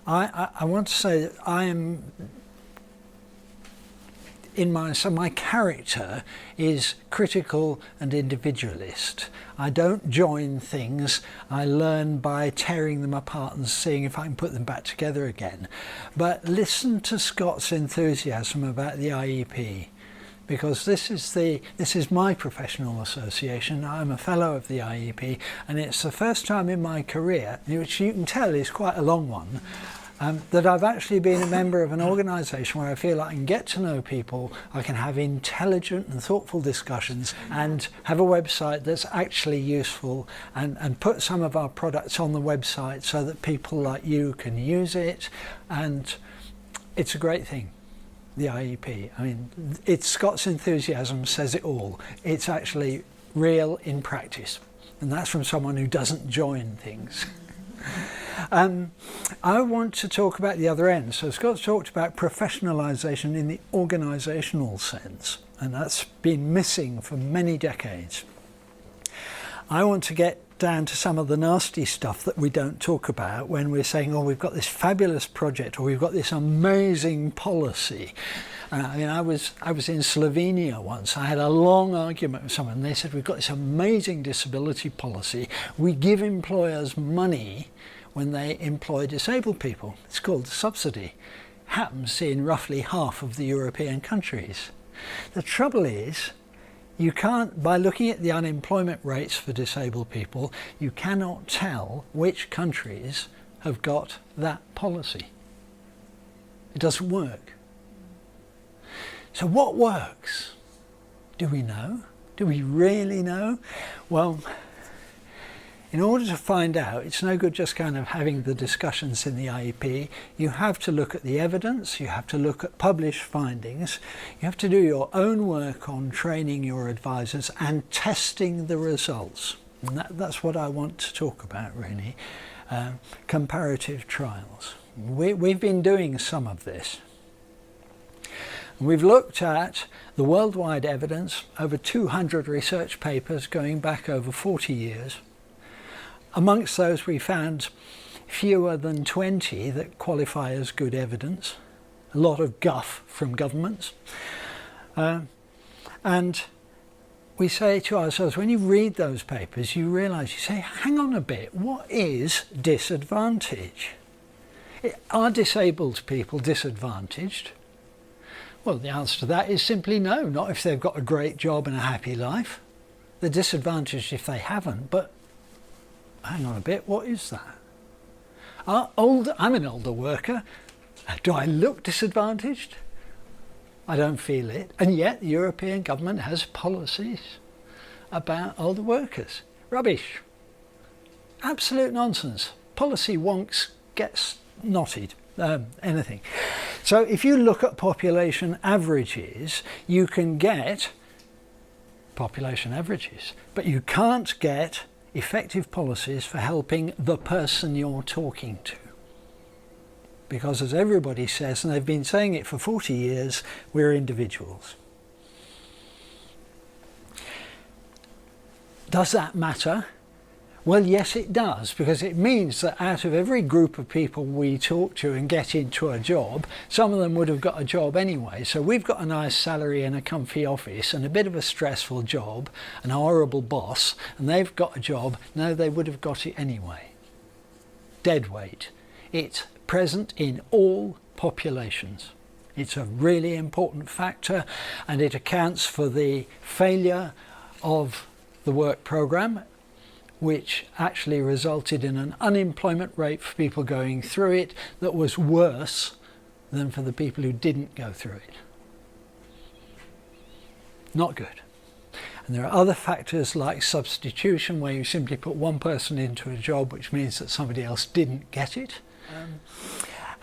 I want to say that I am my character is critical and individualist. I don't join things. I learn by tearing them apart and seeing if I can put them back together again. But listen to Scott's enthusiasm about the IEP, because this is my professional association. I'm a fellow of the IEP, and it's the first time in my career, which you can tell is quite a long one, that I've actually been a member of an organisation where I feel I can get to know people, I can have intelligent and thoughtful discussions, and have a website that's actually useful, and put some of our products on the website so that people like you can use it. And it's a great thing, the IEP. I mean, it's Scott's enthusiasm says it all. It's actually real in practice, and that's from someone who doesn't join things. I want to talk about the other end. So Scott's talked about professionalisation in the organisational sense, and that's been missing for many decades. I want to get down to some of the nasty stuff that we don't talk about when we're saying, oh, we've got this fabulous project, or we've got this amazing policy. I mean, I was in Slovenia once. I had a long argument with someone. They said, we've got this amazing disability policy. We give employers money when they employ disabled people. It's called subsidy. Happens in roughly half of the European countries. The trouble is, you can't, by looking at the unemployment rates for disabled people, you cannot tell which countries have got that policy. It doesn't work. So what works? Do we know? Do we really know? Well, in order to find out, it's no good just kind of having the discussions in the IEP. You have to look at the evidence, you have to look at published findings, you have to do your own work on training your advisors and testing the results. And that's what I want to talk about, really. Comparative trials. We've been doing some of this. We've looked at the worldwide evidence, over 200 research papers going back over 40 years. Amongst those, we found fewer than 20 that qualify as good evidence, a lot of guff from governments. And we say to ourselves, when you read those papers, you realise, you say, hang on a bit, what is disadvantage? Are disabled people disadvantaged? Well, the answer to that is simply no, not if they've got a great job and a happy life. They're disadvantaged if they haven't, but hang on a bit, what is that? I'm an older worker. Do I look disadvantaged? I don't feel it. And yet the European government has policies about older workers. Rubbish. Absolute nonsense. Policy wonks gets knotted. Anything. So if you look at population averages, you can get population averages, but you can't get effective policies for helping the person you're talking to. Because as everybody says, and they've been saying it for 40 years, we're individuals. Does that matter? Well, yes, it does, because it means that out of every group of people we talk to and get into a job, some of them would have got a job anyway. So we've got a nice salary and a comfy office and a bit of a stressful job, an horrible boss, and they've got a job. No, they would have got it anyway. Dead weight. It's present in all populations. It's a really important factor, and it accounts for the failure of the work programme, which actually resulted in an unemployment rate for people going through it that was worse than for the people who didn't go through it. Not good. And there are other factors like substitution, where you simply put one person into a job, which means that somebody else didn't get it.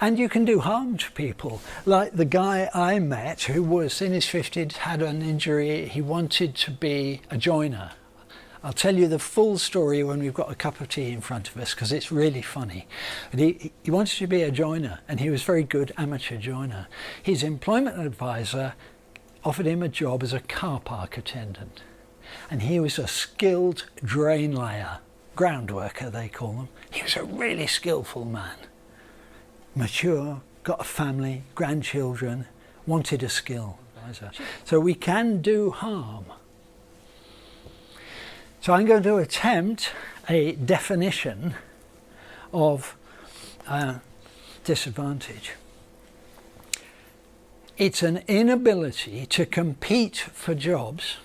And you can do harm to people, like the guy I met who was in his 50s, had an injury, he wanted to be a joiner. I'll tell you the full story when we've got a cup of tea in front of us, because it's really funny. But he wanted to be a joiner, and he was a very good amateur joiner. His employment advisor offered him a job as a car park attendant. And he was a skilled drain layer, ground worker they call them. He was a really skillful man. mature, got a family, grandchildren, wanted a skill. So we can do harm. So I'm going to attempt a definition of disadvantage. It's an inability to compete for jobs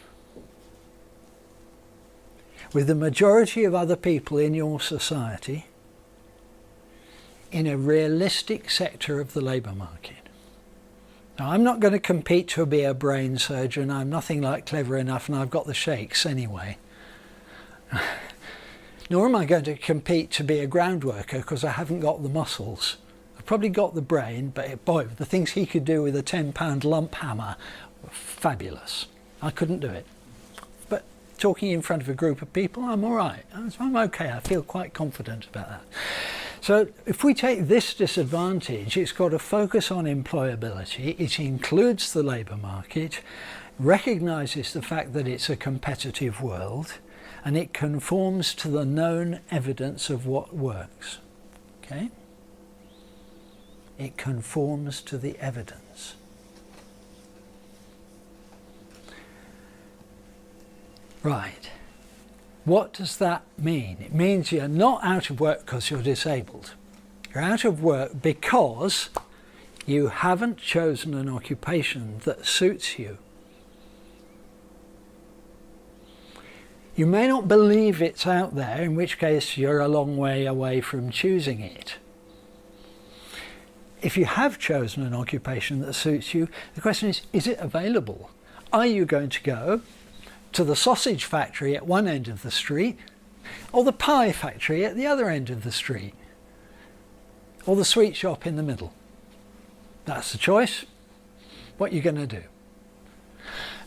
with the majority of other people in your society in a realistic sector of the labour market. Now, I'm not going to compete to be a brain surgeon. I'm nothing like clever enough, and I've got the shakes anyway. Nor am I going to compete to be a ground worker, because I haven't got the muscles. I've probably got the brain, but boy, the things he could do with a 10-pound lump hammer were fabulous. I couldn't do it. But talking in front of a group of people, I'm all right. I'm okay. I feel quite confident about that. So if we take this disadvantage, it's got to focus on employability. It includes the labour market, recognises the fact that it's a competitive world, and it conforms to the known evidence of what works. Okay? It conforms to the evidence. Right. What does that mean? It means you're not out of work because you're disabled. You're out of work because you haven't chosen an occupation that suits you. You may not believe it's out there, in which case you're a long way away from choosing it. If you have chosen an occupation that suits you, the question is it available? Are you going to go to the sausage factory at one end of the street, or the pie factory at the other end of the street, or the sweet shop in the middle? That's the choice. What are you going to do?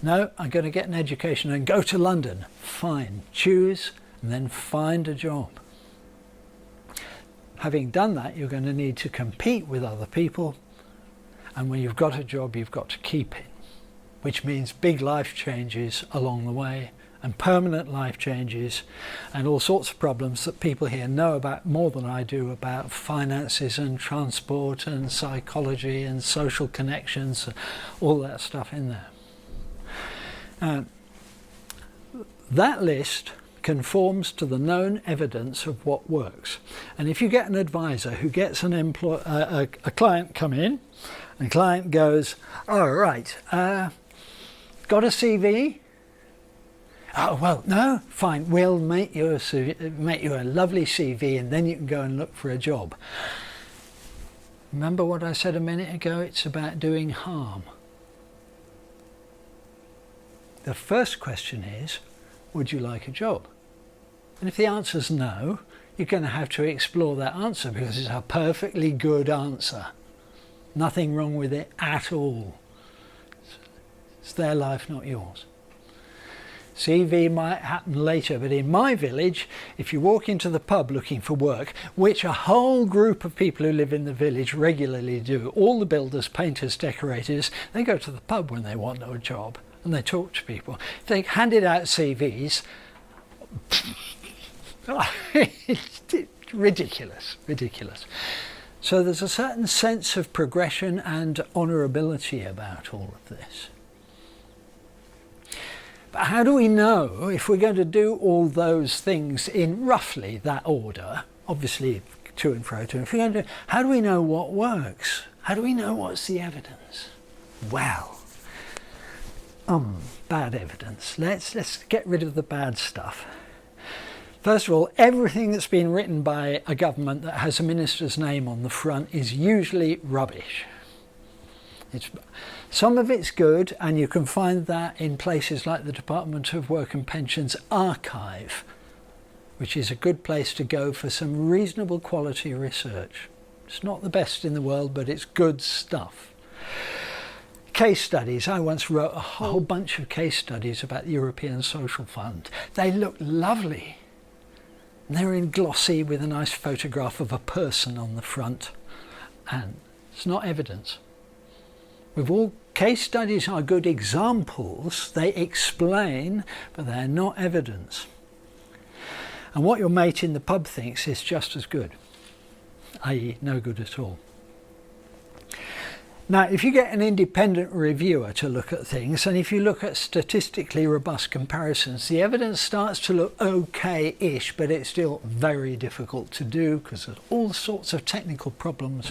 No, I'm going to get an education and go to London. Fine, choose and then find a job. Having done that, you're going to need to compete with other people, and when you've got a job, you've got to keep it, which means big life changes along the way, and permanent life changes, and all sorts of problems that people here know about more than I do, about finances and transport and psychology and social connections, all that stuff in there. That list conforms to the known evidence of what works. And if you get an advisor who gets a client come in, and the client goes, "All right, got a CV?" "Oh, well, no, fine, we'll make you a lovely CV, and then you can go and look for a job." Remember what I said a minute ago? It's about doing harm. The first question is, would you like a job? And if the answer's no, you're going to have to explore that answer, because it's a perfectly good answer. Nothing wrong with it at all. It's their life, not yours. CV might happen later, but in my village, if you walk into the pub looking for work, which a whole group of people who live in the village regularly do, all the builders, painters, decorators, they go to the pub when they want a job, and they talk to people. If they handed out CVs, it's ridiculous. So there's a certain sense of progression and honourability about all of this. But how do we know if we're going to do all those things in roughly that order? Obviously, to and fro. How do we know what works? How do we know what's the evidence? Well, bad evidence. Let's get rid of the bad stuff. First of all, everything that's been written by a government that has a minister's name on the front is usually rubbish. Some of it's good, and you can find that in places like the Department of Work and Pensions archive, which is a good place to go for some reasonable quality research. It's not the best in the world, but it's good stuff. Case studies. I once wrote a whole bunch of case studies about the European Social Fund. They look lovely. They're in glossy with a nice photograph of a person on the front, and it's not evidence. With all case studies are good examples. They explain, but they're not evidence. And what your mate in the pub thinks is just as good, i.e. no good at all. Now, if you get an independent reviewer to look at things, and if you look at statistically robust comparisons, the evidence starts to look okay-ish, but it's still very difficult to do because there's all sorts of technical problems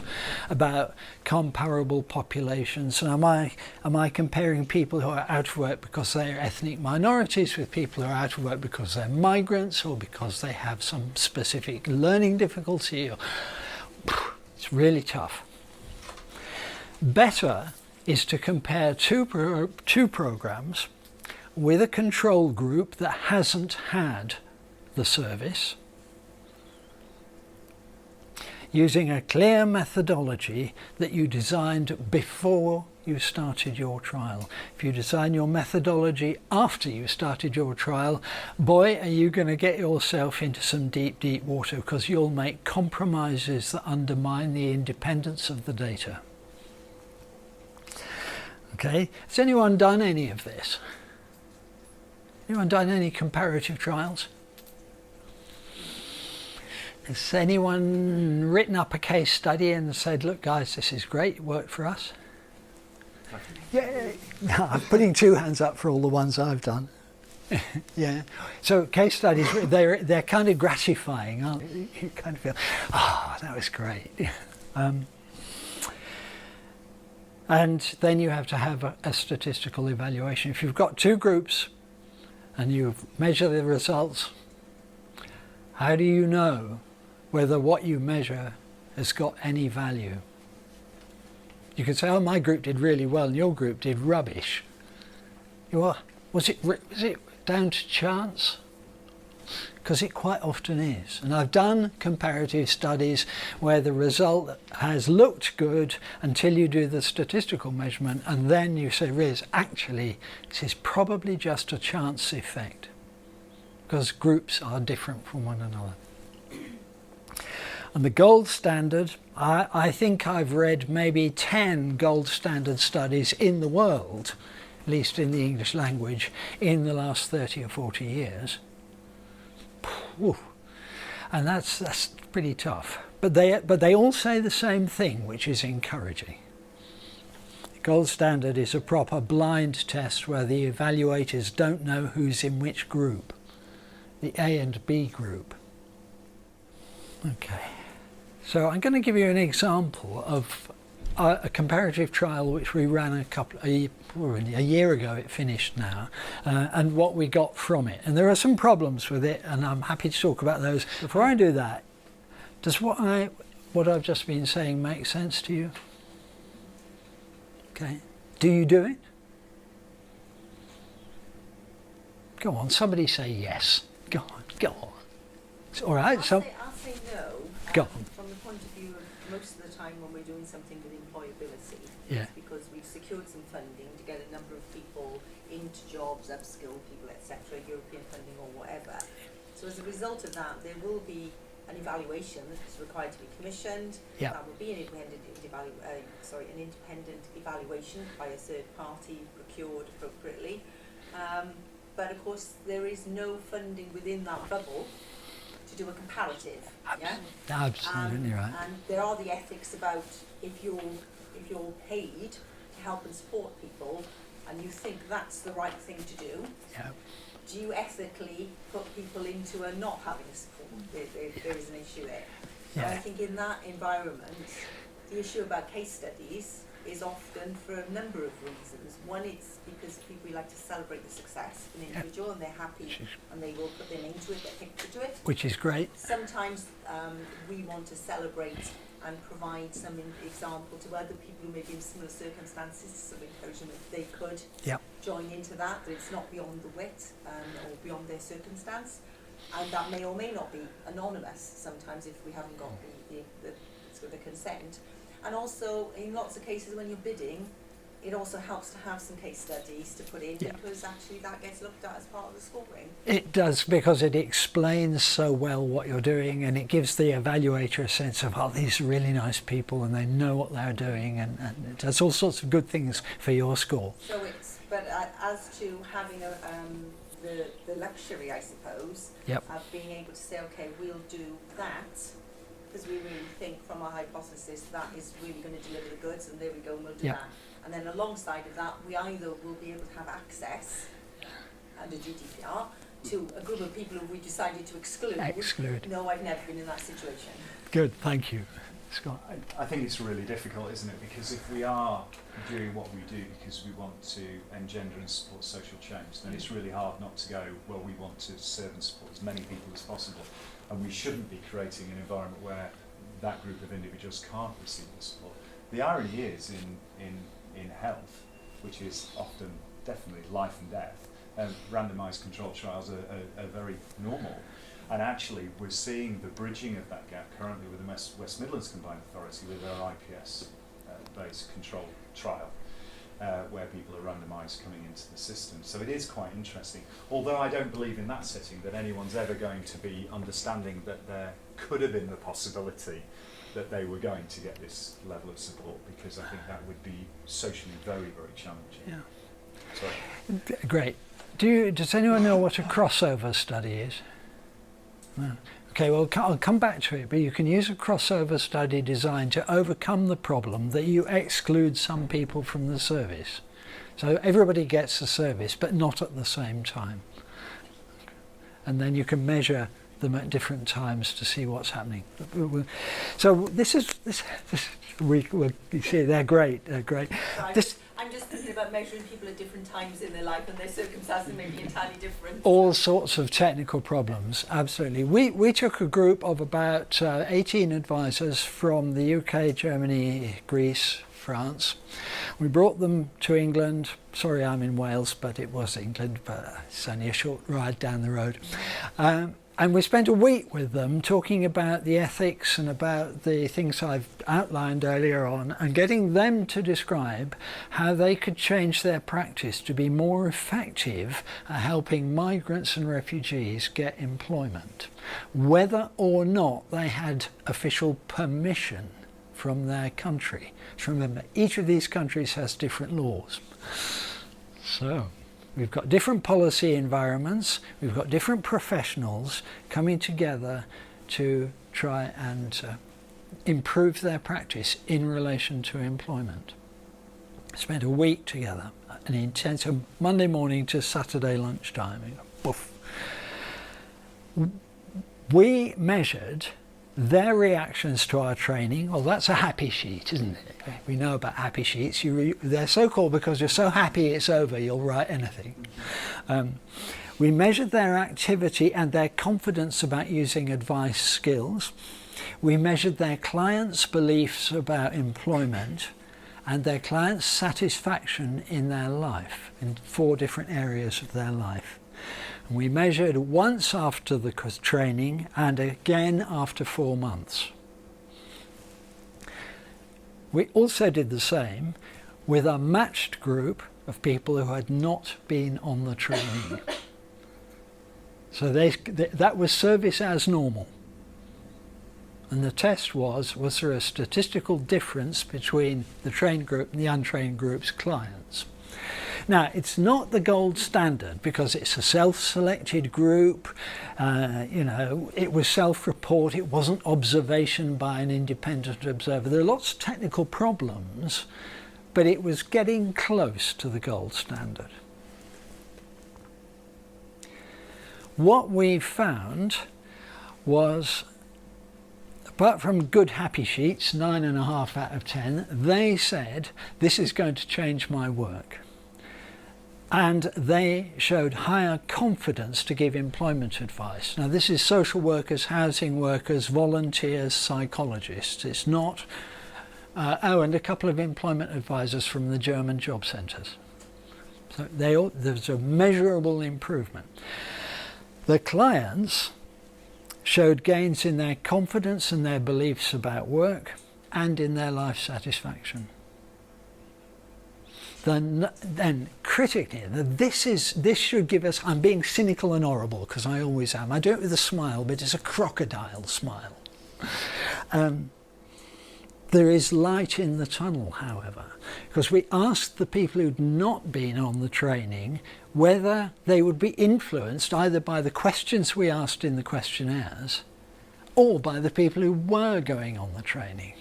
about comparable populations. And am I comparing people who are out of work because they are ethnic minorities with people who are out of work because they're migrants or because they have some specific learning difficulty? It's really tough. Better is to compare two programs with a control group that hasn't had the service, using a clear methodology that you designed before you started your trial. If you design your methodology after you started your trial, boy, are you going to get yourself into some deep, deep water, because you'll make compromises that undermine the independence of the data. Okay, has anyone done any of this? Anyone done any comparative trials? Has anyone written up a case study and said, look guys, this is great, it worked for us? Yeah, no, I'm putting 2 hands up for all the ones I've done. Yeah, so case studies, they're kind of gratifying, aren't they? You kind of feel, oh, that was great. And then you have to have a statistical evaluation. If you've got 2 groups and you measure the results, how do you know whether what you measure has got any value? You could say, oh, my group did really well and your group did rubbish. Was it down to chance? Because it quite often is. And I've done comparative studies where the result has looked good until you do the statistical measurement, and then you say, Riz, actually, this is probably just a chance effect, because groups are different from one another. And the gold standard, I think I've read maybe 10 gold standard studies in the world, at least in the English language, in the last 30 or 40 years. And that's pretty tough. But they all say the same thing, which is encouraging. The gold standard is a proper blind test where the evaluators don't know who's in which group, the A and B group. Okay, so I'm going to give you an example of a comparative trial which we ran a year ago. It finished now, and what we got from it. And there are some problems with it, and I'm happy to talk about those. Before I do that, does what I've just been saying make sense to you? Okay, do you do it? Go on, somebody say yes. Go on. It's all right. I'll say no. Go on. From the point of view of most of the time when we're doing something with employability, Yeah. it's because we've secured some funding to get a number of people into jobs, upskill people, etc., European funding or whatever. So as a result of that, there will be an evaluation that's required to be commissioned. Yeah. That will be an independent evaluation by a third party, procured appropriately. But of course, there is no funding within that bubble to do a comparative. Yeah? Absolutely right. And there are the ethics about if you're paid to help and support people, and you think that's the right thing to do. Yeah. Do you ethically put people into a not having a support? There is an issue there. So Yeah. I think in that environment, the issue about case studies is often for a number of reasons. One, it's because we like to celebrate the success of an individual, and they're happy and they will put their name to it, their picture to it. Which is great. Sometimes we want to celebrate and provide some example to other people who may be in similar circumstances, some encouragement if they could join into that it's not beyond the wit or beyond their circumstance. And that may or may not be anonymous sometimes if we haven't got the consent. And also, in lots of cases when you're bidding, it also helps to have some case studies to put in because actually that gets looked at as part of the scoring. It does, because it explains so well what you're doing, and it gives the evaluator a sense of, oh, these are really nice people and they know what they're doing, and it does all sorts of good things for your score. So it's, but as to having the luxury, I suppose, of being able to say, okay, we'll do that, because we really think from from our hypothesis that is really going to deliver the goods, and there we go, and we'll do Yeah. that. And then alongside of that, we either will be able to have access under GDPR to a group of people who we decided to exclude. No, I've never been in that situation. Good, thank you. Scott? I think it's really difficult, isn't it? Because if we are doing what we do because we want to engender and support social change, then it's really hard not to go, well, we want to serve and support as many people as possible. And we shouldn't be creating an environment where that group of individuals can't receive the support. The irony is in health, which is often definitely life and death, randomised controlled trials are very normal. And actually, we're seeing the bridging of that gap currently with the West Midlands Combined Authority with their IPS-based controlled trial, where people are randomised coming into the system. So it is quite interesting. Although I don't believe in that setting that anyone's ever going to be understanding that there could have been the possibility that they were going to get this level of support, because I think that would be socially very, very challenging. Yeah. Sorry. Great. Does anyone know what a crossover study is? No. Okay, well, I'll come back to it, but you can use a crossover study designed to overcome the problem that you exclude some people from the service. So everybody gets the service, but not at the same time. And then you can measure them at different times to see what's happening. So you see, they're great. So I'm just thinking about measuring people at different times in their life, and their circumstances may be entirely different. All sorts of technical problems, absolutely. We took a group of about 18 advisors from the UK, Germany, Greece, France. We brought them to England. Sorry, I'm in Wales, but it was England, but it's only a short ride down the road. And we spent a week with them talking about the ethics and about the things I've outlined earlier on, and getting them to describe how they could change their practice to be more effective at helping migrants and refugees get employment, whether or not they had official permission from their country. So remember, each of these countries has different laws. So we've got different policy environments, we've got different professionals coming together to try and improve their practice in relation to employment. Spent a week together, an intense Monday morning to Saturday lunchtime. Poof. We measured their reactions to our training. Well, that's a happy sheet, isn't it? We know about happy sheets. They're so called because you're so happy it's over, you'll write anything. We measured their activity and their confidence about using advice skills. We measured their clients' beliefs about employment and their clients' satisfaction in their life, in 4 different areas of their life. We measured once after the training and again after 4 months. We also did the same with a matched group of people who had not been on the training. So that was service as normal. And the test was there a statistical difference between the trained group and the untrained group's clients? Now, it's not the gold standard because it's a self-selected group. It was self-report. It wasn't observation by an independent observer. There are lots of technical problems, but it was getting close to the gold standard. What we found was, apart from good happy sheets, 9.5 out of 10, they said, this is going to change my work. And they showed higher confidence to give employment advice. Now, this is social workers, housing workers, volunteers, psychologists. It's not, and a couple of employment advisors from the German job centres. So there's a measurable improvement. The clients showed gains in their confidence and their beliefs about work and in their life satisfaction. Then critically, this should give us, I'm being cynical and horrible because I always am. I do it with a smile, but it's a crocodile smile. There is light in the tunnel, however, because we asked the people who'd not been on the training whether they would be influenced either by the questions we asked in the questionnaires or by the people who were going on the training?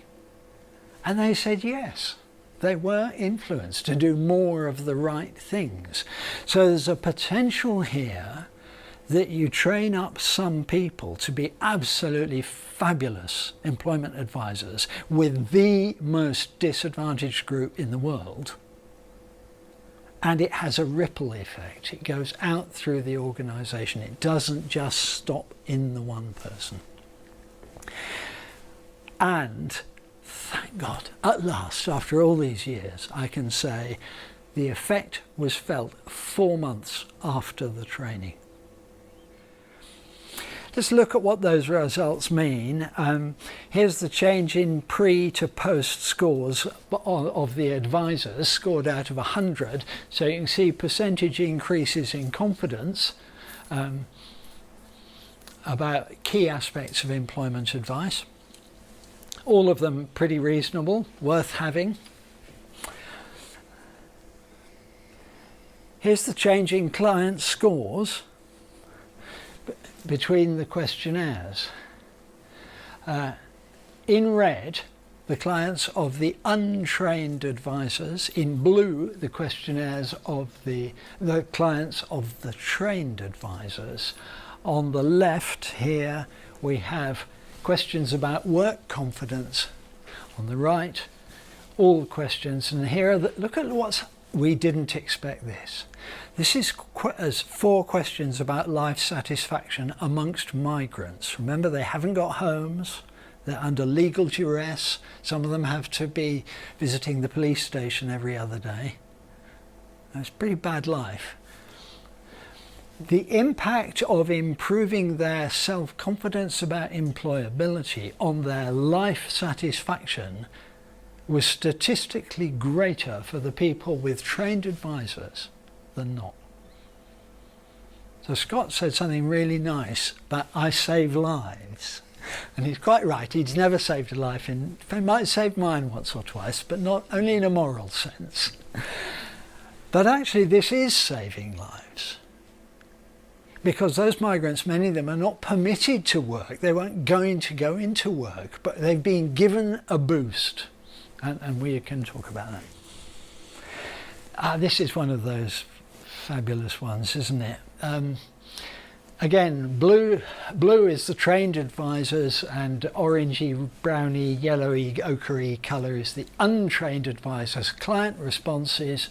And they said yes. They were influenced to do more of the right things. So there's a potential here that you train up some people to be absolutely fabulous employment advisors with the most disadvantaged group in the world. And it has a ripple effect. It goes out through the organisation. It doesn't just stop in the one person. And thank God, at last, after all these years, I can say the effect was felt 4 months after the training. Let's look at what those results mean. Here's the change in pre to post scores of the advisors scored out of 100. So you can see percentage increases in confidence about key aspects of employment advice. All of them pretty reasonable, worth having. Here's the change in client scores between the questionnaires. In red, the clients of the untrained advisors. In blue, the questionnaires of the clients of the trained advisors. On the left here, we have questions about work confidence. On the right, all the questions. And here, look at what's, we didn't expect this. This is 4 questions about life satisfaction amongst migrants. Remember, they haven't got homes, they're under legal duress, some of them have to be visiting the police station every other day. It's a pretty bad life. The impact of improving their self-confidence about employability on their life satisfaction was statistically greater for the people with trained advisors than not. So Scott said something really nice about I save lives. And he's quite right, he's never saved a life. He might have saved mine once or twice, but not only in a moral sense. But actually this is saving lives. Because those migrants, many of them are not permitted to work. They weren't going to go into work, but they've been given a boost. And we can talk about that. This is one of those fabulous ones, isn't it? Again, blue is the trained advisors, and orangey, browny, yellowy, ochre colour is the untrained advisors' client responses.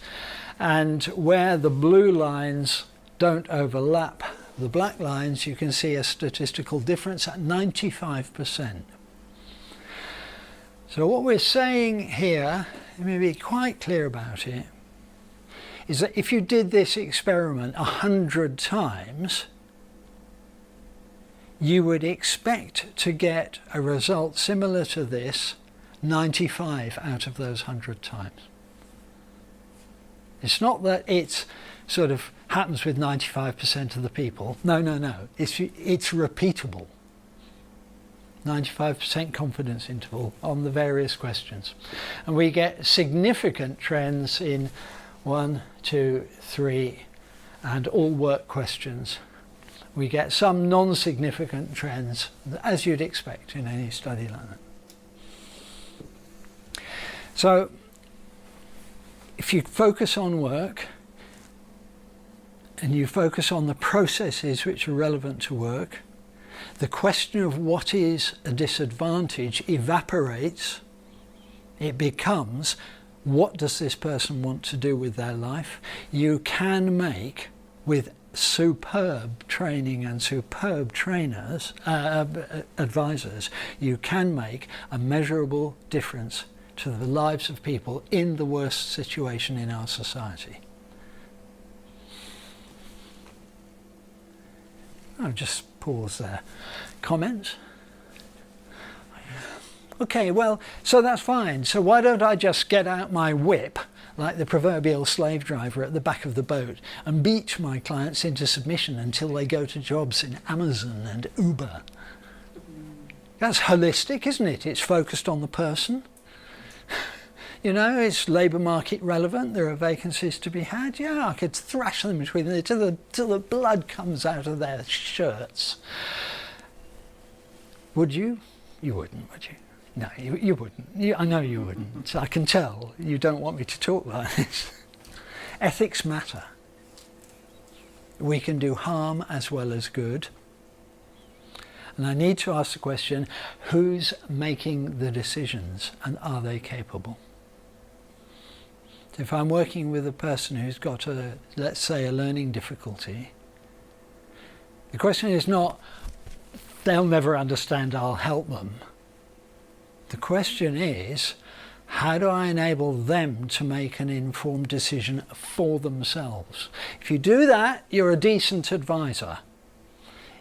And where the blue lines don't overlap the black lines, you can see a statistical difference at 95%. So what we're saying here, let me be quite clear about it, is that if you did this experiment 100 times, you would expect to get a result similar to this 95 out of those 100 times. It's not that it's sort of happens with 95% of the people. No. It's repeatable. 95% confidence interval on the various questions. And we get significant trends in 1, 2, 3, and all work questions. We get some non-significant trends, as you'd expect in any study like that. So, if you focus on work, and you focus on the processes which are relevant to work, the question of what is a disadvantage evaporates. It becomes, what does this person want to do with their life? You can make, with superb training and superb trainers, advisors, you can make a measurable difference to the lives of people in the worst situation in our society. I'll just pause there. Comments? Okay, well, so that's fine. So why don't I just get out my whip, like the proverbial slave driver at the back of the boat, and beat my clients into submission until they go to jobs in Amazon and Uber? That's holistic, isn't it? It's focused on the person. You know, it's labour market relevant. There are vacancies to be had. Yeah, I could thrash them between them till the blood comes out of their shirts. Would you? You wouldn't, would you? No, you wouldn't. I know you wouldn't. I can tell you don't want me to talk like this. Ethics matter. We can do harm as well as good. And I need to ask the question, who's making the decisions and are they capable? So if I'm working with a person who's got let's say a learning difficulty, the question is not, they'll never understand, I'll help them. The question is, how do I enable them to make an informed decision for themselves? If you do that, you're a decent advisor.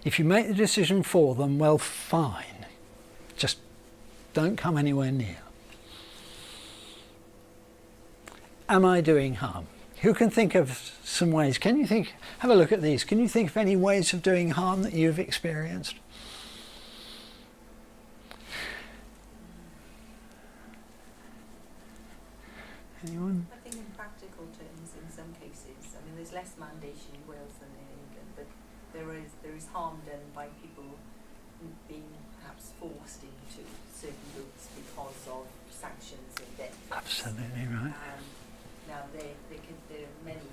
If you make the decision for them, well, fine. Just don't come anywhere near. Am I doing harm? Who can think of some ways? Can you think, have a look at these. Can you think of any ways of doing harm that you've experienced? Anyone? I think in practical terms, in some cases, I mean, there's less mandation in Wales than in England, but there is harm done by people being perhaps forced into certain groups because of sanctions and debt. Absolutely right. Now, there are many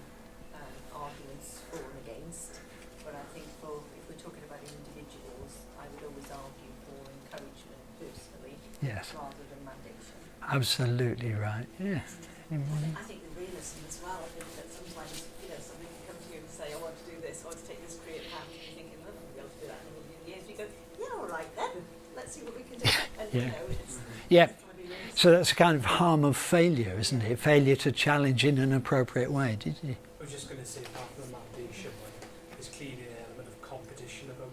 arguments for and against, but I think if we're talking about individuals, I would always argue for encouragement personally, Yes. rather than mandation. Absolutely right. Yes. I think the realism as well. I think that sometimes, somebody can come to you and say, I want to do this, I want to take this career path, and you're thinking, oh, I'll be able to do that in a million years. You go, yeah, all right then, let's see what we can do. And, it's Yeah. trying to be realistic. So that's a kind of harm of failure, isn't it? Failure to challenge in an appropriate way. Did you? I was just going to say, apart from the mandation one, there's clearly an element of competition about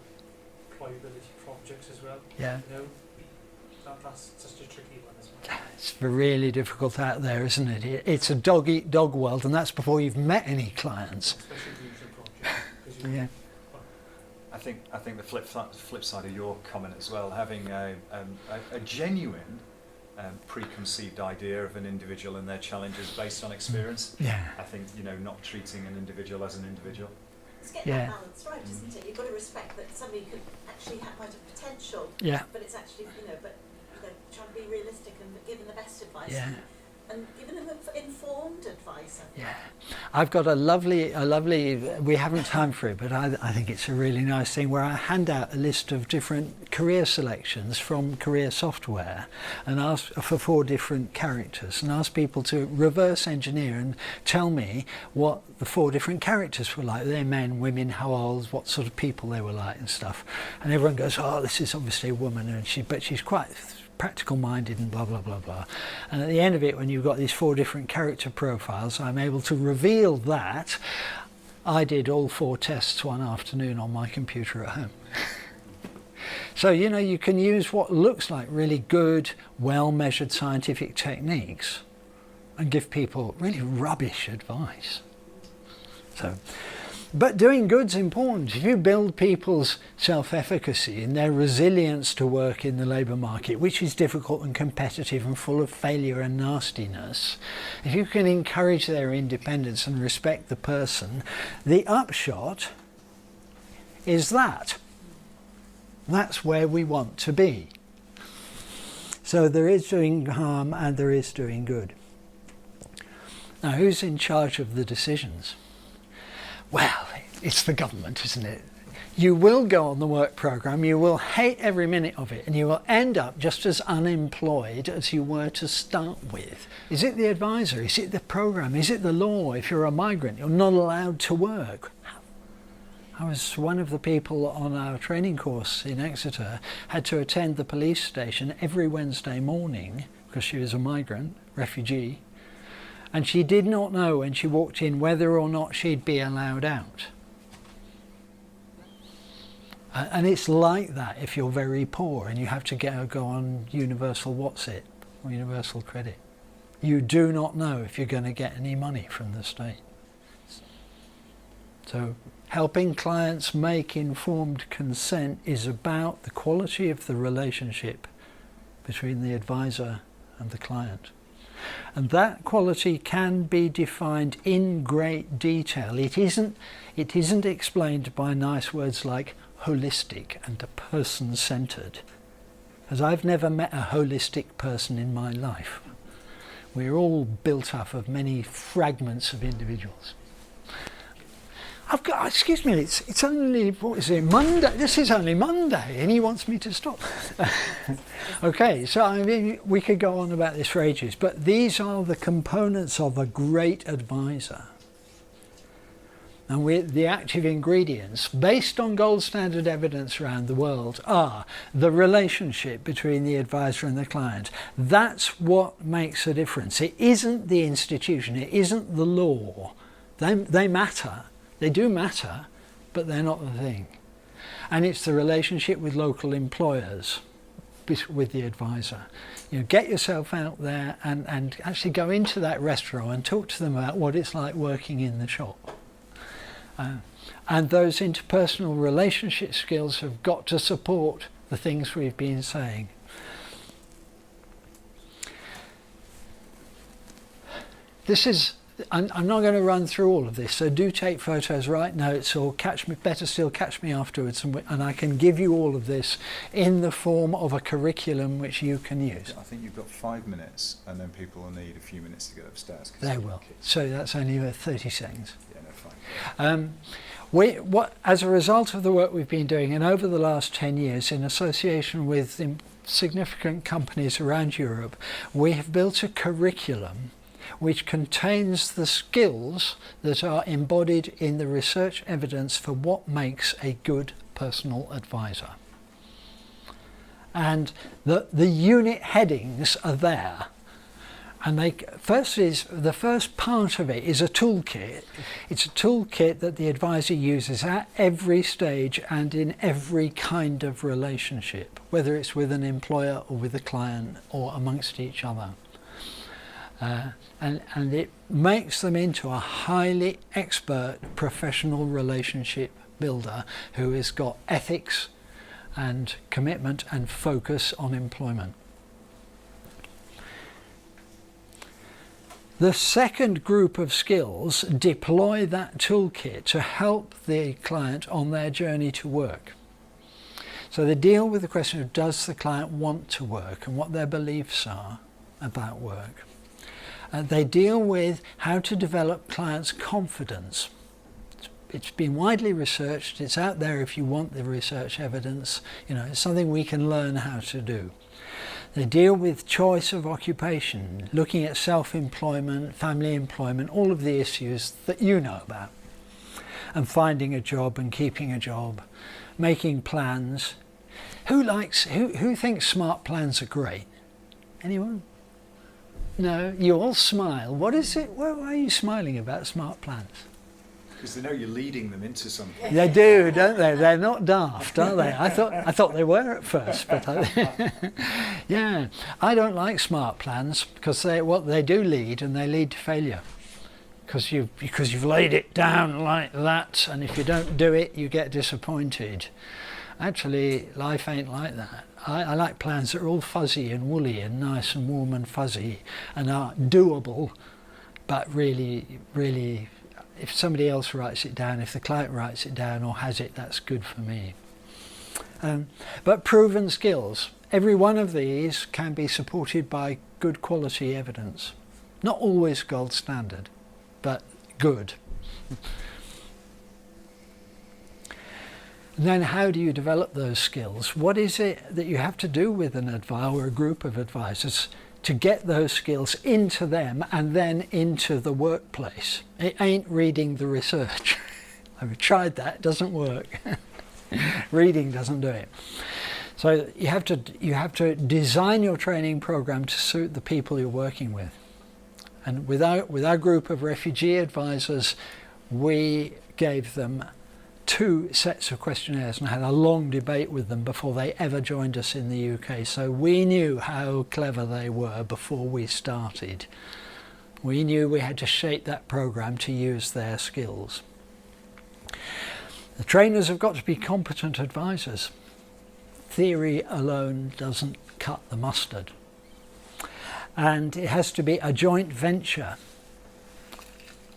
employability projects as well. Yeah. That's such a tricky one as well. It's really difficult out there, isn't it? It's a dog-eat-dog world, and that's before you've met any clients. Especially future projects. 'Cause Yeah. I think the flip side of your comment as well, having a genuine preconceived idea of an individual and their challenges based on experience. Yeah. I think not treating an individual as an individual. It's getting Yeah. that balance right, isn't it? You've got to respect that somebody could actually have quite a potential, Yeah. but it's actually, trying to be realistic and giving the best advice. Yeah. And giving them informed advice. I think. Yeah, I've got a lovely, we haven't time for it, but I think it's a really nice thing where I hand out a list of different career selections from career software and ask for 4 different characters and ask people to reverse engineer and tell me what the 4 different characters were like. They're men, women, how old, what sort of people they were like and stuff. And everyone goes, oh, this is obviously a woman, and but she's quite practical minded and blah blah blah blah. And at the end of it, when you've got these 4 different character profiles, I'm able to reveal that I did all 4 tests one afternoon on my computer at home. So you can use what looks like really good, well measured scientific techniques and give people really rubbish advice. But doing good's important. If you build people's self-efficacy and their resilience to work in the labour market, which is difficult and competitive and full of failure and nastiness, if you can encourage their independence and respect the person, the upshot is that. That's where we want to be. So there is doing harm and there is doing good. Now, who's in charge of the decisions? Well, it's the government, isn't it? You will go on the work programme, you will hate every minute of it, and you will end up just as unemployed as you were to start with. Is it the advisor? Is it the programme? Is it the law? If you're a migrant, you're not allowed to work. I was one of the people on our training course in Exeter, had to attend the police station every Wednesday morning because she was a migrant, refugee. And she did not know when she walked in whether or not she'd be allowed out. And it's like that if you're very poor and you have to go on universal what's-it, or universal credit. You do not know if you're going to get any money from the state. So helping clients make informed consent is about the quality of the relationship between the advisor and the client. And that quality can be defined in great detail. It isn't explained by nice words like holistic and person-centered. as I've never met a holistic person in my life. We're all built up of many fragments of individuals. I've got, excuse me, it's only, what is it, Monday? This is only Monday, and he wants me to stop. Okay, so I mean, we could go on about this for ages, but these are the components of a great advisor. And the active ingredients, based on gold standard evidence around the world, are the relationship between the advisor and the client. That's what makes a difference. It isn't the institution, it isn't the law. They matter. They do matter, but they're not the thing. And it's the relationship with local employers, with the advisor. You know, get yourself out there and actually go into that restaurant and talk to them about what it's like working in the shop. And those interpersonal relationship skills have got to support the things we've been saying. This is, I'm not going to run through all of this, so do take photos, write notes, or catch me, better still, catch me afterwards, and I can give you all of this in the form of a curriculum which you can use. I think you've got 5 minutes, and then people will need a few minutes to get upstairs. They will. So that's only 30 seconds. Yeah, no, fine. As a result of the work we've been doing, and over the last 10 years, in association with significant companies around Europe, we have built a curriculum which contains the skills that are embodied in the research evidence for what makes a good personal advisor. And the unit headings are there. And the first part of it is a toolkit. It's a toolkit that the advisor uses at every stage and in every kind of relationship, whether it's with an employer or with a client or amongst each other. And it makes them into a highly expert professional relationship builder who has got ethics and commitment and focus on employment. The second group of skills deploy that toolkit to help the client on their journey to work. So they deal with the question of, does the client want to work and what their beliefs are about work. They deal with how to develop clients' confidence. It's been widely researched, it's out there if you want the research evidence, you know, it's something we can learn how to do. They deal with choice of occupation, looking at self-employment, family employment, all of the issues that you know about. And finding a job and keeping a job, making plans. Who thinks smart plans are great? Anyone? No, you all smile. What is it? Why are you smiling about smart plans? because they know you're leading them into something. They do, don't they? They're not daft, are they? I thought they were at first, but yeah. I don't like smart plans because what they do lead, and they lead to failure. Because you've laid it down like that, and if you don't do it, you get disappointed. Actually, life ain't like that. I like plans that are all fuzzy and woolly and nice and warm and fuzzy and are doable, but really, really, if somebody else writes it down, if the client writes it down or has it, that's good for me. But proven skills. Every one of these can be supported by good quality evidence. Not always gold standard, but good. And then how do you develop those skills? What is it that you have to do with an advisor or a group of advisors to get those skills into them and then into the workplace? It ain't reading the research. I've tried that, it doesn't work. Reading doesn't do it. So you have to design your training program to suit the people you're working with. And with our group of refugee advisors, we gave them 2 sets of questionnaires and had a long debate with them before they ever joined us in the UK. So we knew how clever they were before we started. We knew we had to shape that program to use their skills. The trainers have got to be competent advisors. Theory alone doesn't cut the mustard. And it has to be a joint venture.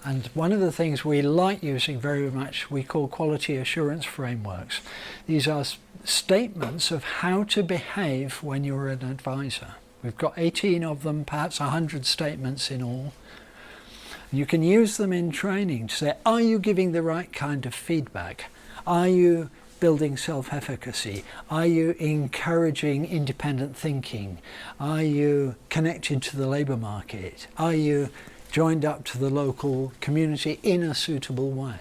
And one of the things we like using very much, we call quality assurance frameworks. These are statements of how to behave when you're an advisor. We've got 18 of them, perhaps 100 statements in all. You can use them in training to say, are you giving the right kind of feedback? Are you building self-efficacy? Are you encouraging independent thinking? Are you connected to the labour market? Are you joined up to the local community in a suitable way?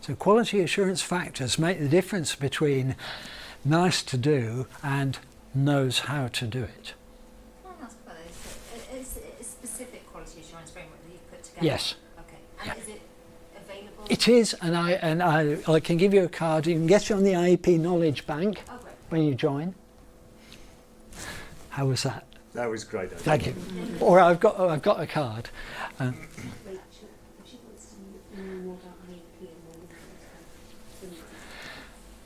So quality assurance factors make the difference between nice to do and knows how to do it. Can I ask about this? Is it a specific quality assurance framework that you've put together? Yes. Okay. And is it available? It is, and I can give you a card. You can get it on the IEP Knowledge Bank Oh, great. when you join. How was that? That was great. Thank you. Or I've got a card. Rachel, if she wants to know more about IEP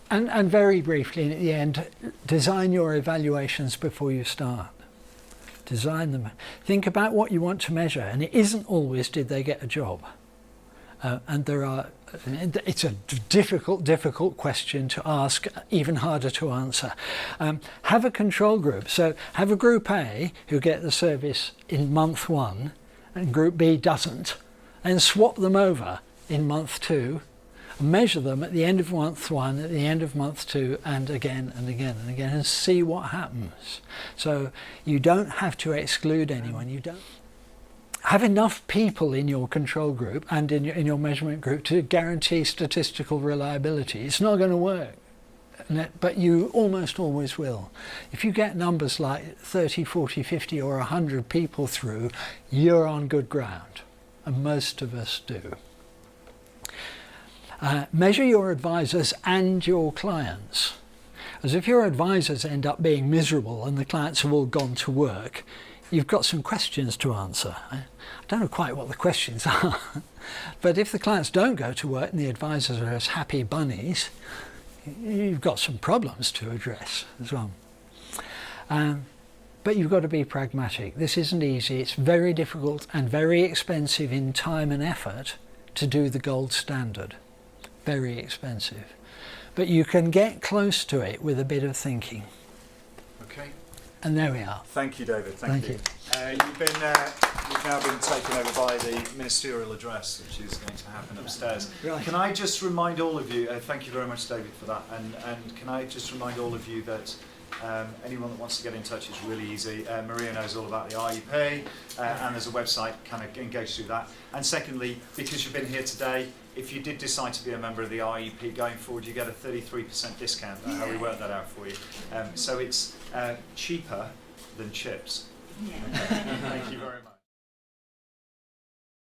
and all And very briefly, at the end, design your evaluations before you start. Design them. Think about what you want to measure, and it isn't always did they get a job. And it's a difficult question to ask, even harder to answer. Have a control group. So have a group A who get the service in month 1 and group B doesn't, and swap them over in month 2, and measure them at the end of month 1, at the end of month 2, and again and again and again, and see what happens. So you don't have to exclude anyone. You don't have enough people in your control group and in your measurement group to guarantee statistical reliability. It's not going to work, but you almost always will. If you get numbers like 30, 40, 50 or 100 people through, you're on good ground, and most of us do. Measure your advisors and your clients. As if your advisors end up being miserable and the clients have all gone to work, you've got some questions to answer. I don't know quite what the questions are, but if the clients don't go to work and the advisors are as happy bunnies, you've got some problems to address as well. But you've got to be pragmatic. This isn't easy. It's very difficult and very expensive in time and effort to do the gold standard. Very expensive. But you can get close to it with a bit of thinking. Okay. And there we are. Thank you, David. Thank you. You've now been taken over by the ministerial address, which is going to happen upstairs. Right. Can I just remind all of you, thank you very much, David, for that, and can I just remind all of you that anyone that wants to get in touch is really easy. Maria knows all about the IEP, and there's a website, kind of engage through that. And secondly, because you've been here today, if you did decide to be a member of the IEP going forward, you get a 33% discount. That's how we work that out for you. So it's cheaper than chips.